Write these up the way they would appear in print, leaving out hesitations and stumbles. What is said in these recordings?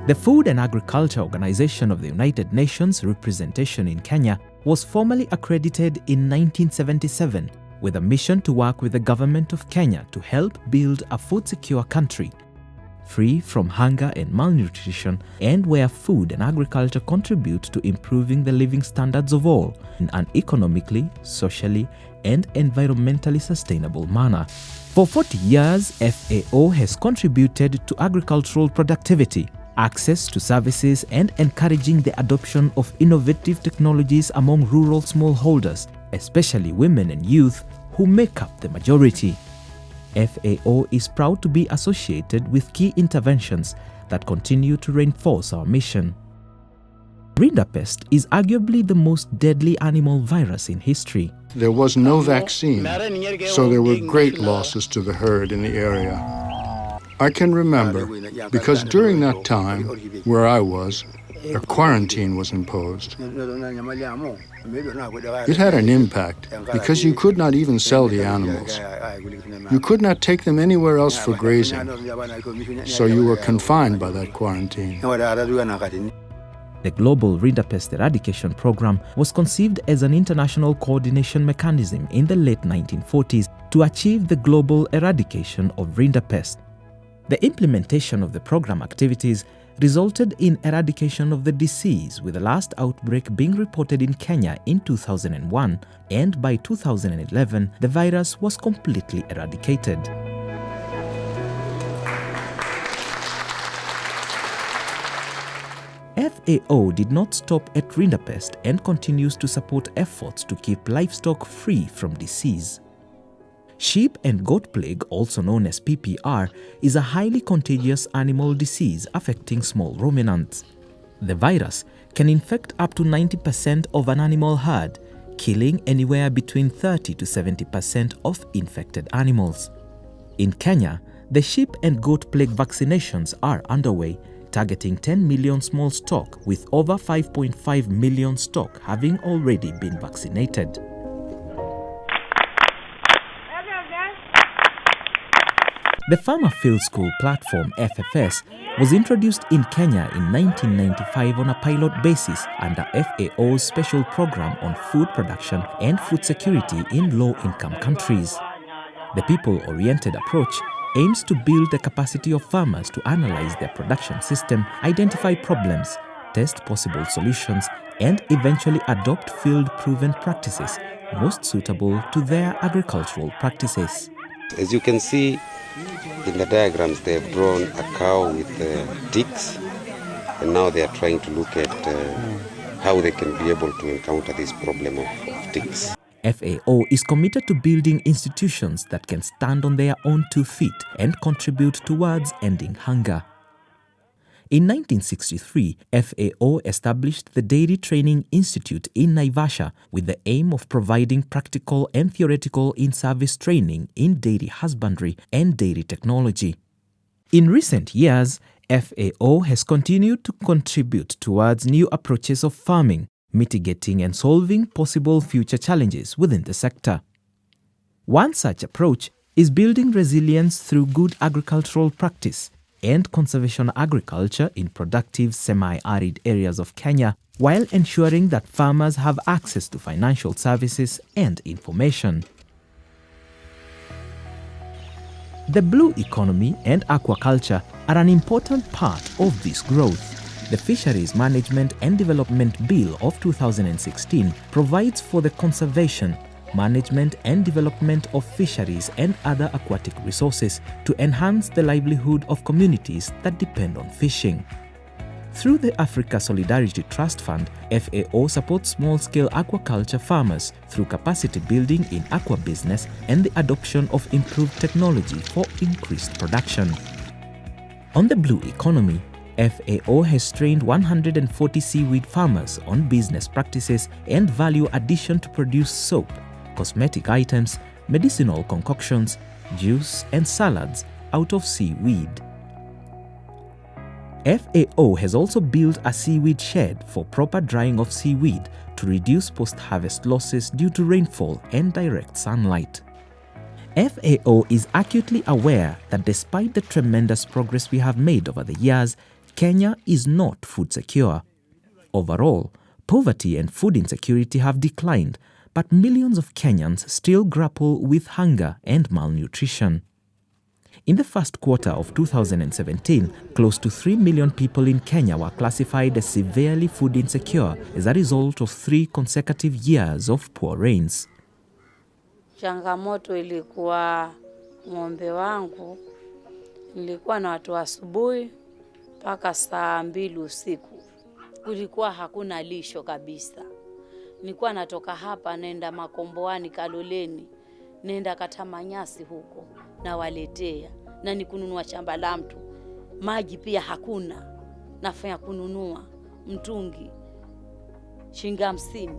The Food and Agriculture Organization of the United Nations representation in Kenya was formally accredited in 1977 with a mission to work with the government of Kenya to help build a food-secure country, free from hunger and malnutrition, and where food and agriculture contribute to improving the living standards of all in an economically, socially, and environmentally sustainable manner. For 40 years, FAO has contributed to agricultural productivity, access to services, and encouraging the adoption of innovative technologies among rural smallholders, especially women and youth who make up the majority. FAO is proud to be associated with key interventions that continue to reinforce our mission. Rinderpest is arguably the most deadly animal virus in history. There was no vaccine, so there were great losses to the herd in the area. I can remember, because during that time, where I was, a quarantine was imposed. It had an impact because you could not even sell the animals. You could not take them anywhere else for grazing, so you were confined by that quarantine. The Global Rinderpest Eradication Program was conceived as an international coordination mechanism in the late 1940s to achieve the global eradication of rinderpest. The implementation of the program activities resulted in eradication of the disease, with the last outbreak being reported in Kenya in 2001, and by 2011 the virus was completely eradicated. FAO did not stop at rinderpest and continues to support efforts to keep livestock free from disease. Sheep and goat plague, also known as PPR, is a highly contagious animal disease affecting small ruminants. The virus can infect up to 90% of an animal herd, killing anywhere between 30 to 70% of infected animals. In Kenya, the sheep and goat plague vaccinations are underway, targeting 10 million small stock, with over 5.5 million stock having already been vaccinated. The Farmer Field School Platform (FFS) was introduced in Kenya in 1995 on a pilot basis under FAO's special program on food production and food security in low-income countries. The people-oriented approach aims to build the capacity of farmers to analyze their production system, identify problems, test possible solutions, and eventually adopt field-proven practices most suitable to their agricultural practices. As you can see in the diagrams, they've drawn a cow with ticks, and now they are trying to look at how they can be able to encounter this problem of ticks. FAO is committed to building institutions that can stand on their own 2 feet and contribute towards ending hunger. In 1963, FAO established the Dairy Training Institute in Naivasha with the aim of providing practical and theoretical in-service training in dairy husbandry and dairy technology. In recent years, FAO has continued to contribute towards new approaches of farming, mitigating and solving possible future challenges within the sector. One such approach is building resilience through good agricultural practice and conservation agriculture in productive semi-arid areas of Kenya, while ensuring that farmers have access to financial services and information. The blue economy and aquaculture are an important part of this growth. The Fisheries Management and Development Bill of 2016 provides for the conservation, management and development of fisheries and other aquatic resources to enhance the livelihood of communities that depend on fishing. Through the Africa Solidarity Trust Fund, FAO supports small-scale aquaculture farmers through capacity building in aquabusiness and the adoption of improved technology for increased production. On the blue economy, FAO has trained 140 seaweed farmers on business practices and value addition to produce soap, cosmetic items, medicinal concoctions, juice, and salads out of seaweed. FAO has also built a seaweed shed for proper drying of seaweed to reduce post-harvest losses due to rainfall and direct sunlight. FAO is acutely aware that despite the tremendous progress we have made over the years, Kenya is not food secure. Overall, poverty and food insecurity have declined, but millions of Kenyans still grapple with hunger and malnutrition. In the first quarter of 2017, close to 3 million people in Kenya were classified as severely food insecure as a result of 3 consecutive years of poor rains. Changamoto ilikuwa ng'ombe wangu, nilikuwa na watu asubuhi mpaka saa 2 usiku. Kulikuwa hakuna lisho kabisa. Nilikuwa natoka hapa naenda Makomboani Kaloleni, nenda kata manyasi huko na waletea, na nikununua shamba la mtu. Maji pia hakuna, nafanya kununua mtungi shilingi 50,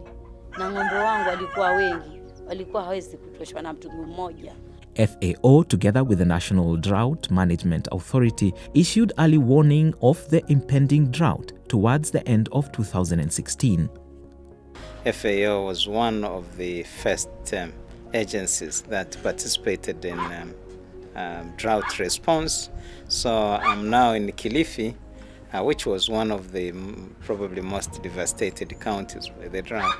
na ng'ombe wangu walikuwa wengi, walikuwa hawezi kutoshwa na mtungi mmoja. FAO, together with the National Drought Management Authority, issued early warning of the impending drought towards the end of 2016. FAO was one of the first agencies that participated in drought response. So I'm now in Kilifi, which was one of the probably most devastated counties by the drought.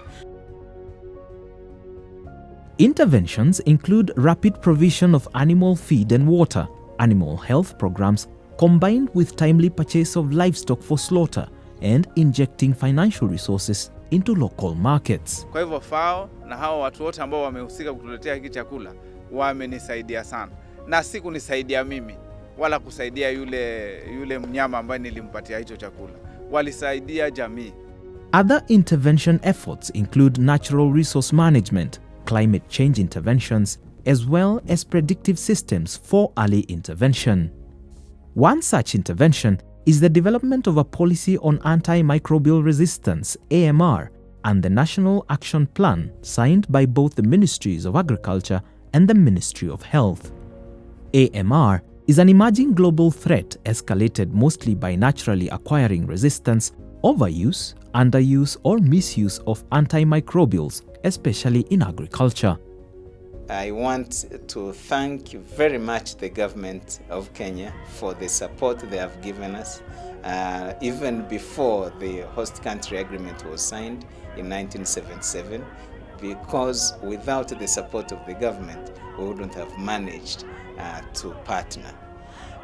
Interventions include rapid provision of animal feed and water, animal health programs, combined with timely purchase of livestock for slaughter, and injecting financial resources into local markets. Kwa hivyo FAO na hao watu wote ambao wamehusika kutuletea hiki chakula wamenisaidia sana, na si kunisaidia mimi wala kusaidia yule mnyama ambaye nilimpatia hicho chakula, walisaidia jamii. Other intervention efforts include natural resource management, climate change interventions, as well as predictive systems for early intervention. One such intervention is the development of a policy on antimicrobial resistance, AMR, and the National Action Plan signed by both the Ministries of Agriculture and the Ministry of Health. AMR is an emerging global threat escalated mostly by naturally acquiring resistance, overuse, underuse, or misuse of antimicrobials, especially in agriculture. I want to thank very much the government of Kenya for the support they have given us, even before the host country agreement was signed in 1977, because without the support of the government, we wouldn't have managed to partner.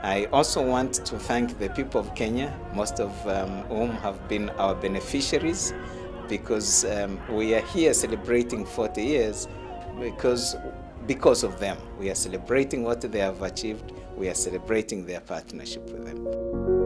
I also want to thank the people of Kenya, most of whom have been our beneficiaries, because we are here celebrating 40 years because of them. We are celebrating what they have achieved. We are celebrating their partnership with them.